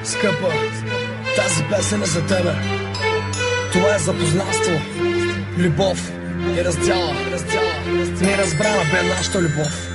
Скъпа, тази песен е за тебе. Това е запознанство, любов и раздяла. Не разбрана бе нашата любов.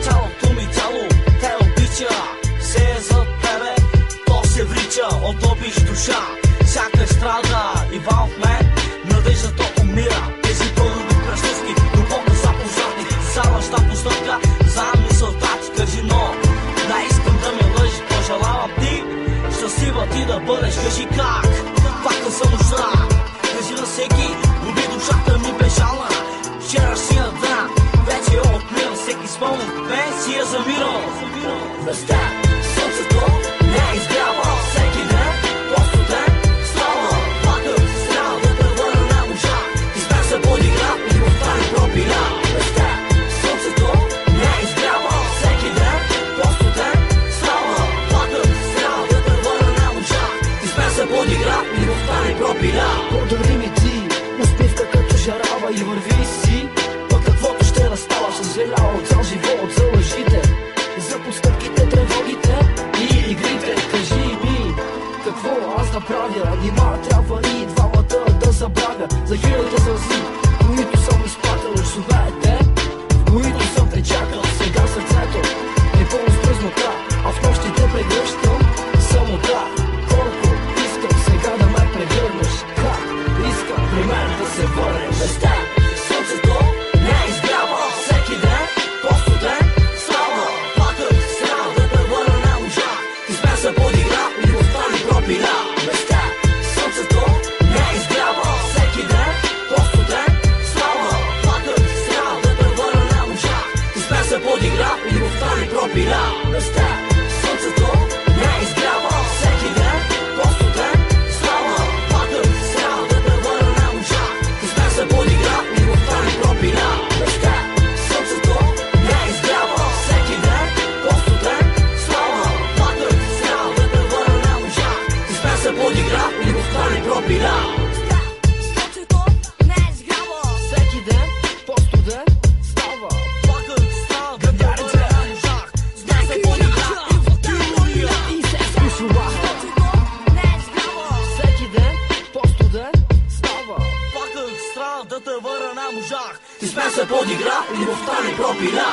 Цялото ми тяло те обича, все е за тебе, то се врича от обич душа. Сякаш страда Иван в мен, надеждата умира. Тези пълни кръстовки, дълбоко са познати. Заваща постъпка, за мисълта ти кажи но. Да искам да ме лъжи, пожелавам ти щастлива ти да бъдеш, кажи как. Факта съм нужда, кажи на всеки, люби душата ми безжална. Вчерашния ден вече е отмил, всеки спомен мен си е замирал. Без теб слънцето не изгрява всеки ден, по-студен става. Пакът трябва да те върна на мужа, изпен се подигра и любовта ни пропиля. Без теб слънцето не изгрява всеки ден, по-студен става. Пакът трябва да те върна на мужа, изпен се подигра и любовта ни пропиля. Подари ми ти успивка като жарава и върви си. Пък каквото ще настава, съжалява от цял живот за лъжите, за постъпките, тревогите и игрите. Кажи ми, какво аз да правя? Нима трябва ли двамата да забравя за хилядите сълзи, които съм изплакал, часовете, в които съм те чакал. Сега сърцето е пълно с празнота, а в нощите прегръщам самота. Колко искам сега да ме прегърнеш, как искам при мен да се върнеш. Без теб слънцето не изгрява всеки ден, по-студен става. Пакът трябва да те върна на мужа, изпен се подигра и любовта ни пропиля. Без теб слънцето не изгрява всеки ден, по-студен става. Пакът трябва да те върна на мужа, изпен се подигра и любовта ни пропиля. Без теб слънцето не изгрява всеки ден, по-студен става. Пакът трябва да те върна на мужа, изпен се подигра и любовта ни пропиля. Без теб слънцето не изгрява всеки ден, по-студен става. Пакът трябва да те върна на мужа, изпен се подигра и любовта ни пропиля. Слънцето не изгрява Всеки ден по-студен става. Пакът трябва да те върна на мужа, изпен се подигра и любовта ни пропиля. И се слушава. Слънцето не изгрява Всеки ден по-студен става. Пакът трябва да те върна на мужа, изпен се подигра и любовта ни пропиля.